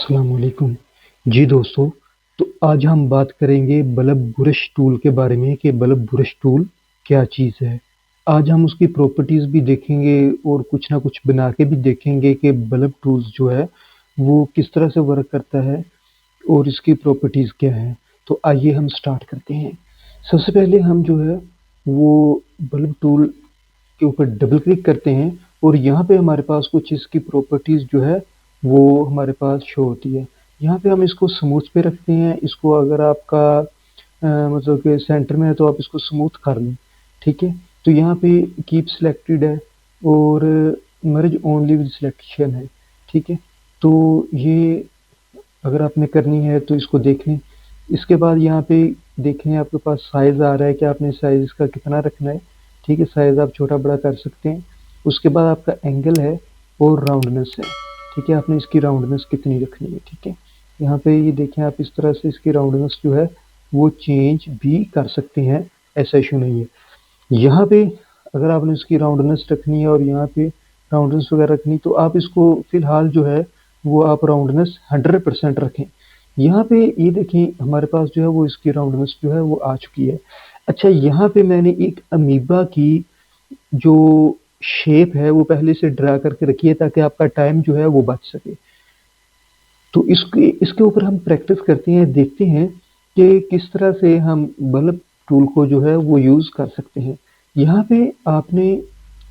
अस्सलाम वालेकुम। जी दोस्तों, तो आज हम बात करेंगे बल्ब ब्रश टूल के बारे में कि बल्ब ब्रश टूल क्या चीज़ है। आज हम उसकी प्रॉपर्टीज़ भी देखेंगे और कुछ ना कुछ बना के भी देखेंगे कि बल्ब टूल्स जो है वो किस तरह से वर्क करता है और इसकी प्रॉपर्टीज़ क्या हैं। तो आइए हम स्टार्ट करते हैं। सबसे पहले हम जो है वो बल्ब टूल के ऊपर डबल क्लिक करते हैं और यहाँ पे हमारे पास कुछ इसकी प्रॉपर्टीज़ जो है वो हमारे पास शो होती है। यहाँ पे हम इसको स्मूथ पे रखते हैं। इसको अगर आपका मतलब कि सेंटर में है तो आप इसको स्मूथ कर लें, ठीक है। तो यहाँ पे कीप सिलेक्टेड है और मर्ज ओनली विद सिलेक्शन है, ठीक है। तो ये अगर आपने करनी है तो इसको देख लें। इसके बाद यहाँ पे देखें आपके पास साइज़ आ रहा है कि आपने साइज़ इसका कितना रखना है, ठीक है। साइज़ आप छोटा बड़ा कर सकते हैं। उसके बाद आपका एंगल है और राउंडनेस है, ठीक है। आपने इसकी राउंडनेस कितनी रखनी है, ठीक है। यहाँ पे ये देखें आप इस तरह से इसकी राउंडनेस जो है वो चेंज भी कर सकते हैं, ऐसा इशू नहीं है। यहाँ पे अगर आपने इसकी राउंडनेस रखनी है और यहाँ पे राउंडनेस वगैरह रखनी, तो आप इसको फिलहाल जो है वो आप राउंडनेस 100% रखें। यहाँ पे ये देखें हमारे पास जो है वो इसकी राउंडनेस जो है वो आ चुकी है। अच्छा, यहाँ पे मैंने एक अमीबा की जो शेप है वो पहले से ड्रा करके रखी है ताकि आपका टाइम जो है वो बच सके। तो इसके इसके ऊपर हम प्रैक्टिस करते हैं, देखते हैं कि किस तरह से हम बल्ब टूल को जो है वो यूज़ कर सकते हैं। यहाँ पे आपने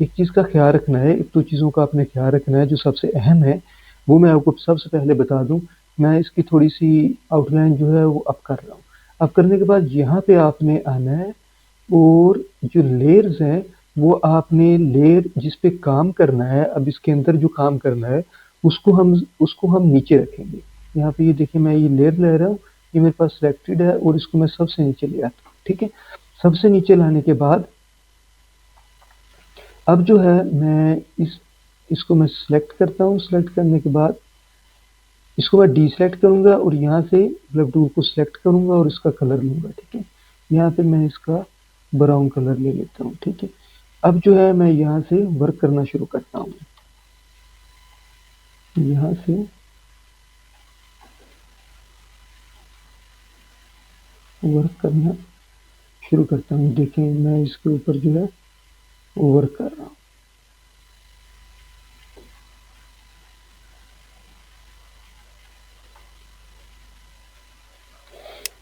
एक चीज़ का ख़्याल रखना है, एक दो चीज़ों का आपने ख़्याल रखना है जो सबसे अहम है, वो मैं आपको सबसे पहले बता दूँ। मैं इसकी थोड़ी-सी आउटलाइन जो है वो अप कर रहा हूँ। अप करने के बाद यहाँ पे आपने आना है और जो लेयर्स हैं वो आपने लेयर जिस पे काम करना है, अब इसके अंदर जो काम करना है उसको हम नीचे रखेंगे। यहाँ पे ये देखिए मैं ये लेयर ले रहा हूँ, ये मेरे पास सिलेक्टेड है और इसको मैं सबसे नीचे ले आता हूँ, ठीक है। सबसे नीचे लाने के बाद अब जो है मैं इसको मैं सिलेक्ट करता हूँ। सिलेक्ट करने के बाद इसको मैं डीसेलेक्ट करूँगा और यहाँ से बल्ब टूल को सिलेक्ट करूँगा और इसका कलर लूँगा, ठीक है। यहाँ पे मैं इसका ब्राउन कलर ले लेता हूँ, ठीक है। अब जो है मैं यहाँ से वर्क करना शुरू करता हूँ। यहाँ से वर्क करना शुरू करता हूँ। देखें मैं इसके ऊपर जो है वो वर्क कर रहा हूँ।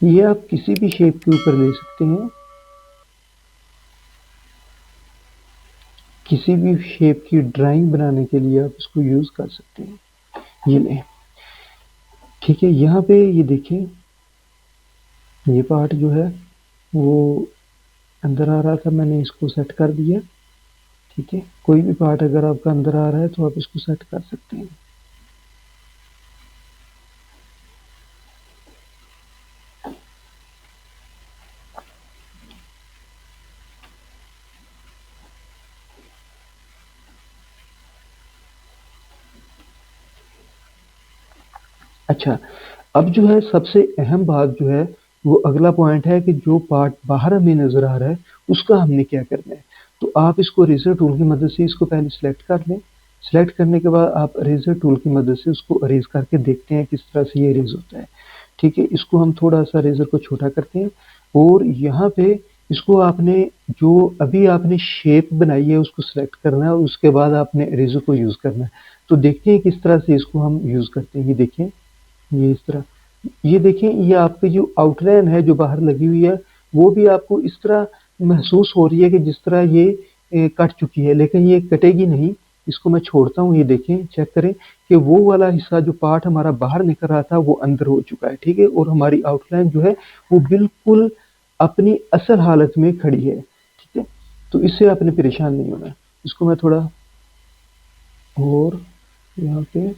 ये आप किसी भी शेप के ऊपर ले सकते हैं, किसी भी शेप की ड्राइंग बनाने के लिए आप इसको यूज़ कर सकते हैं। ये लें, ठीक है। यहाँ पे ये देखें ये पार्ट जो है वो अंदर आ रहा था, मैंने इसको सेट कर दिया, ठीक है। कोई भी पार्ट अगर आपका अंदर आ रहा है तो आप इसको सेट कर सकते हैं। अच्छा, अब जो है सबसे अहम बात जो है वो अगला पॉइंट है कि जो पार्ट बाहर हमें नज़र आ रहा है उसका हमने क्या करना है। तो आप इसको रेज़र टूल की मदद से इसको पहले सिलेक्ट कर लें। सिलेक्ट करने के बाद आप रेज़र टूल की मदद से उसको अरेज़ करके देखते हैं किस तरह से ये अरेज़ होता है, ठीक है। इसको हम थोड़ा-सा रेज़र को छोटा करते हैं और यहाँ पे इसको आपने जो अभी आपने शेप बनाई है उसको सिलेक्ट करना है और उसके बाद आपने रेज़र को यूज़ करना है। तो देखते हैं किस तरह से इसको हम यूज़ करते हैं। ये देखें, ये इस तरह, ये देखें ये आपकी जो आउटलाइन है जो बाहर लगी हुई है वो भी आपको इस तरह महसूस हो रही है कि जिस तरह ये कट चुकी है, लेकिन ये कटेगी नहीं। इसको मैं छोड़ता हूँ, ये देखें चेक करें कि वो वाला हिस्सा जो पार्ट हमारा बाहर निकल रहा था वो अंदर हो चुका है, ठीक है। और हमारी आउटलाइन जो है वो बिल्कुल अपनी असल हालत में खड़ी है, ठीक है। तो इससे आपने परेशान नहीं होना। इसको मैं थोड़ा और यहाँ पे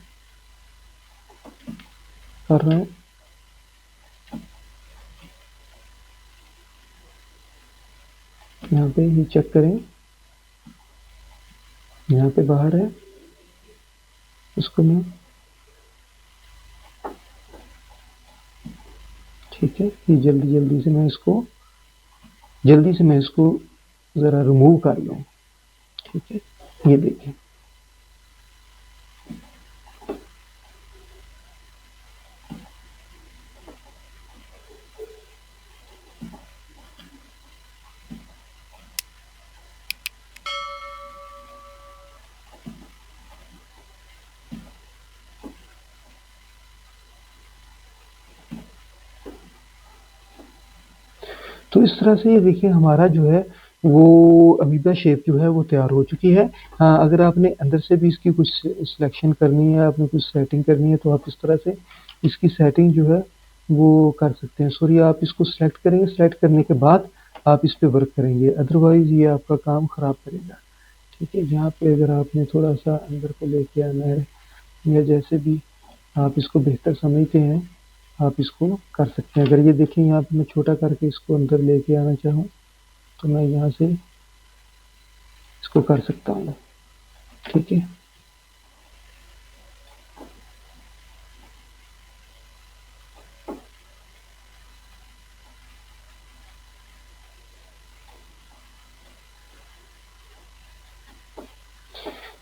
कर रहा हूँ। यहाँ पे ये चेक करें, यहाँ पे बाहर है, इसको मैं, ठीक है। ये जल्दी से मैं इसको ज़रा रिमूव कर लूँ, ठीक है। ये देखें, तो इस तरह से ये देखिए हमारा जो है वो अमीबा शेप जो है वो तैयार हो चुकी है। हाँ, अगर आपने अंदर से भी इसकी कुछ सिलेक्शन करनी है, आपने कुछ सेटिंग करनी है, तो आप इस तरह से इसकी सेटिंग जो है वो कर सकते हैं। सॉरी, आप इसको सेलेक्ट करेंगे, सेलेक्ट करने के बाद आप इस पे वर्क करेंगे, अदरवाइज ये आपका काम खराब करेगा। ठीक है, यहाँ पे अगर आपने थोड़ा सा अंदर को लेके आना है या जैसे भी आप इसको बेहतर समझते हैं, आप इसको कर सकते हैं। अगर ये देखें यहाँ पे मैं छोटा करके इसको अंदर लेके आना चाहूँ, तो मैं यहाँ से इसको कर सकता हूँ। ठीक है,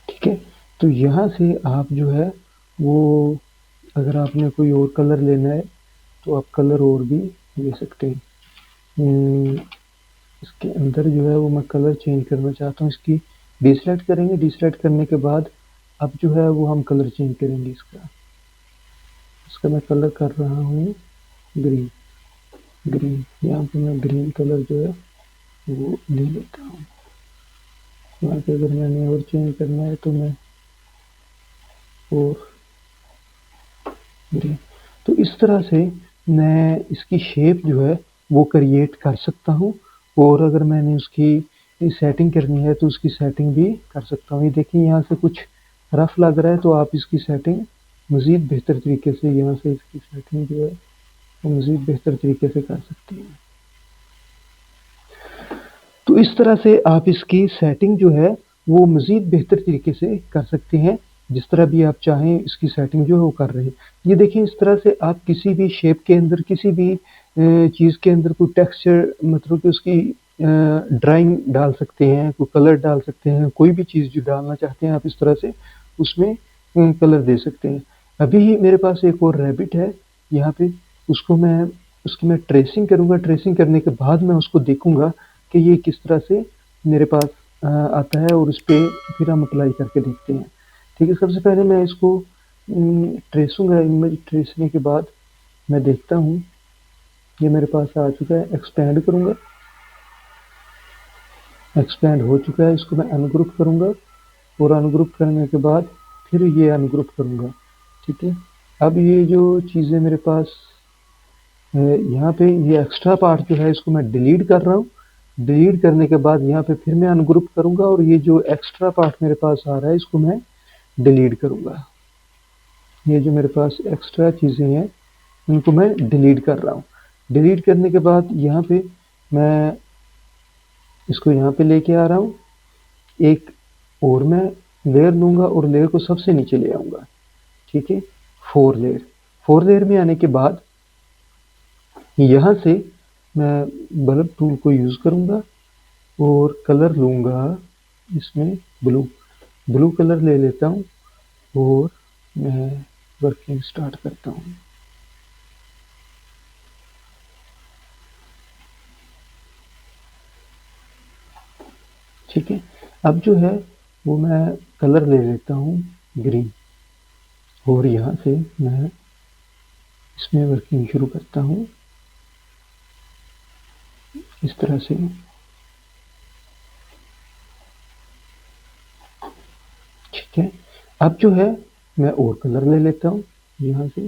ठीक है। तो यहाँ से आप जो है वो, अगर आपने कोई और कलर लेना है तो आप कलर और भी ले सकते हैं। इसके अंदर जो है वो मैं कलर चेंज करना चाहता हूँ, इसकी डिसलाइट करेंगे, डिसलाइट करने के बाद अब जो है वो हम कलर चेंज करेंगे इसका। इसका मैं कलर कर रहा हूँ ग्रीन। ग्रीन, यहाँ पे मैं ग्रीन कलर जो है वो ले लेता हूँ। यहाँ पे अगर मैंने और चेंज करना है तो मैं और ग्रीन। तो इस तरह से मैं इसकी शेप जो है वो क्रिएट कर सकता हूँ, और अगर मैंने उसकी सेटिंग करनी है तो उसकी सेटिंग भी कर सकता हूँ। ये देखिए यहाँ से कुछ रफ लग रहा है, तो आप इसकी सेटिंग मज़ीद बेहतर तरीके से, यहाँ से इसकी सेटिंग जो है वो मज़ीद बेहतर तरीके से कर सकते हैं। तो इस तरह से आप इसकी सेटिंग जो है वो मज़ीद बेहतर तरीके से कर सकते हैं, जिस तरह भी आप चाहें इसकी सेटिंग जो है वो कर रहे हैं। ये देखिए इस तरह से आप किसी भी शेप के अंदर, किसी भी चीज़ के अंदर कोई टेक्सचर, मतलब कि उसकी ड्राइंग डाल सकते हैं, कोई कलर डाल सकते हैं, कोई भी चीज़ जो डालना चाहते हैं आप इस तरह से उसमें कलर दे सकते हैं। अभी ही मेरे पास एक और रैबिट है यहाँ पे, उसको मैं उसकी मैं ट्रेसिंग करूँगा। ट्रेसिंग करने के बाद मैं उसको देखूँगा कि ये किस तरह से मेरे पास आता है, और उस पे फिर हम अप्लाई करके देखते हैं। ठीक है, सबसे पहले मैं इसको ट्रेसूँगा। इमेज ट्रेसने के बाद मैं देखता हूँ ये मेरे पास आ चुका है। एक्सपैंड करूँगा, एक्सपैंड हो चुका है। इसको मैं अनग्रुप करूँगा, और अनग्रुप करने के बाद फिर ये अनग्रुप करूँगा। ठीक है, अब ये जो चीज़ें मेरे पास यहाँ पे ये एक्स्ट्रा पार्ट जो है इसको मैं डिलीट कर रहा हूँ। डिलीट करने के बाद यहाँ पे फिर मैं अनग्रुप करूँगा, और ये जो एक्स्ट्रा पार्ट मेरे पास आ रहा है इसको मैं डिलीट करूँगा। ये जो मेरे पास एक्स्ट्रा चीज़ें हैं इनको मैं डिलीट कर रहा हूँ। डिलीट करने के बाद यहाँ पे मैं इसको यहाँ पे लेके आ रहा हूँ। एक और मैं लेयर लूँगा और लेयर को सबसे नीचे ले आऊँगा। ठीक है, 4 लेयर। 4 लेयर में आने के बाद यहाँ से मैं बल्ब टूल को यूज़ करूँगा और कलर लूँगा इसमें ब्लू। ब्लू कलर ले लेता हूँ और मैं वर्किंग स्टार्ट करता हूँ। ठीक है, अब जो है वो मैं कलर ले लेता हूँ ग्रीन, और यहाँ से मैं इसमें वर्किंग शुरू करता हूँ इस तरह से। ठीक है, अब जो है मैं और कलर ले लेता हूँ यहाँ से,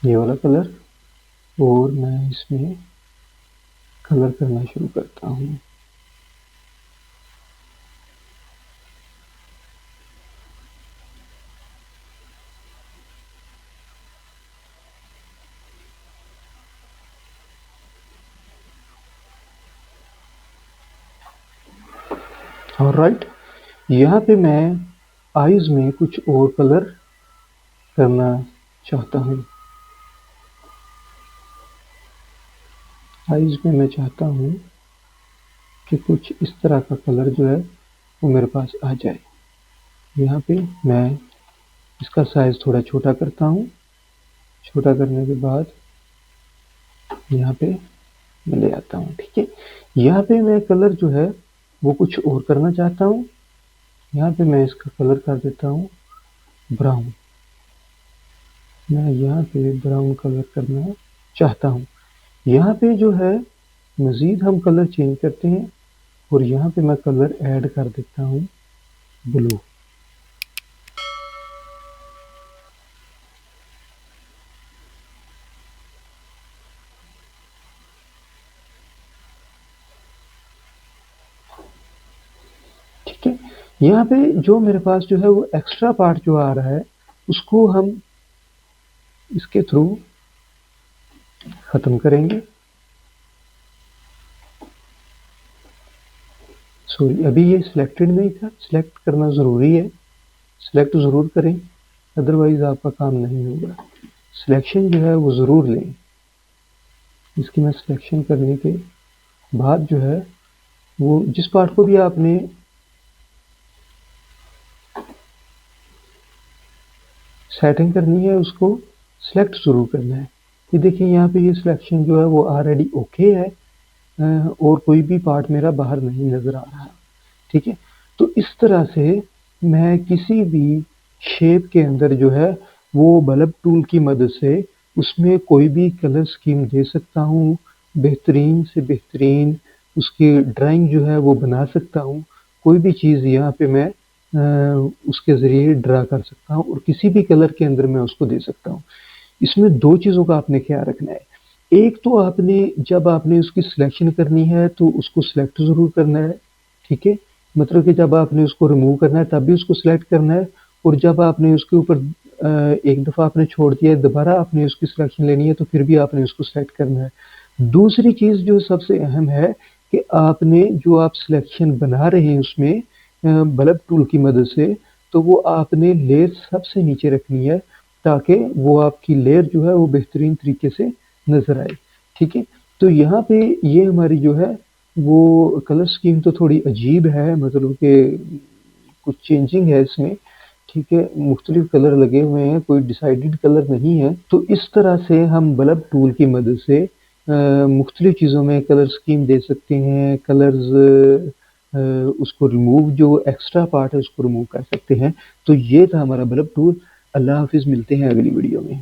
ये वाला कलर, और मैं इसमें कलर करना शुरू करता हूँ। ऑलराइट, यहाँ पे मैं आईज में कुछ और कलर करना चाहता हूँ। आईज में मैं चाहता हूँ कि कुछ इस तरह का कलर जो है वो मेरे पास आ जाए। यहाँ पे मैं इसका साइज थोड़ा छोटा करता हूँ। छोटा करने के बाद यहाँ पे मैं ले आता हूँ। ठीक है, यहाँ पे मैं कलर जो है वो कुछ और करना चाहता हूँ। यहाँ पे मैं इसका कलर कर देता हूँ ब्राउन। मैं यहाँ पे ब्राउन कलर करना चाहता हूँ। यहाँ पे जो है मज़ीद हम कलर चेंज करते हैं और यहाँ पे मैं कलर ऐड कर देता हूँ ब्लू। ठीक है, यहाँ पे जो मेरे पास जो है वो एक्स्ट्रा पार्ट जो आ रहा है उसको हम इसके थ्रू ख़त्म करेंगे। सॉरी, अभी ये सिलेक्टेड नहीं था, सिलेक्ट करना ज़रूरी है, सिलेक्ट ज़रूर करें, अदरवाइज़ आपका काम नहीं होगा। सिलेक्शन जो है वो ज़रूर लें। इसकी मैं सिलेक्शन करने के बाद जो है वो जिस पार्ट को भी आपने सेटिंग करनी है उसको सिलेक्ट ज़रूर करना है। ये देखिए यहाँ पे ये सिलेक्शन जो है वो ऑलरेडी ओके है और कोई भी पार्ट मेरा बाहर नहीं नज़र आ रहा। ठीक है, तो इस तरह से मैं किसी भी शेप के अंदर जो है वो बल्ब टूल की मदद से उसमें कोई भी कलर स्कीम दे सकता हूँ, बेहतरीन से बेहतरीन उसकी ड्राइंग जो है वो बना सकता हूँ। कोई भी चीज़ यहाँ पे मैं उसके ज़रिए ड्रा कर सकता हूँ और किसी भी कलर के अंदर मैं उसको दे सकता हूँ। इसमें 2 चीज़ों का आपने ख़्याल रखना है। एक तो आपने जब आपने उसकी सिलेक्शन करनी है तो उसको सिलेक्ट ज़रूर करना है, ठीक है? मतलब कि जब आपने उसको रिमूव करना है तब भी उसको सिलेक्ट करना है और जब आपने उसके ऊपर एक दफ़ा आपने छोड़ दिया है, दोबारा आपने उसकी सिलेक्शन लेनी है तो फिर भी आपने उसको सिलेक्ट करना है। दूसरी चीज़ जो सबसे अहम है कि आपने जो आप सिलेक्शन बना रहे हैं उसमें बल्ब टूल की मदद से, तो वो आपने लेयर सबसे नीचे रखनी है ताकि वो आपकी लेयर जो है वो बेहतरीन तरीके से नज़र आए, ठीक है? तो यहाँ पे ये हमारी जो है वो कलर स्कीम तो थोड़ी अजीब है, मतलब कि कुछ चेंजिंग है इसमें, ठीक है? मुख्तलिफ कलर लगे हुए हैं, कोई डिसाइडेड कलर नहीं है। तो इस तरह से हम बल्ब टूल की मदद से मुख्तलिफ चीज़ों में कलर स्कीम दे सकते हैं, कलर्स उसको रिमूव जो एक्स्ट्रा पार्ट है उसको रिमूव कर सकते हैं। तो ये था हमारा बल्ब टूल। अल्लाह हाफ़िज़, मिलते हैं अगली वीडियो में।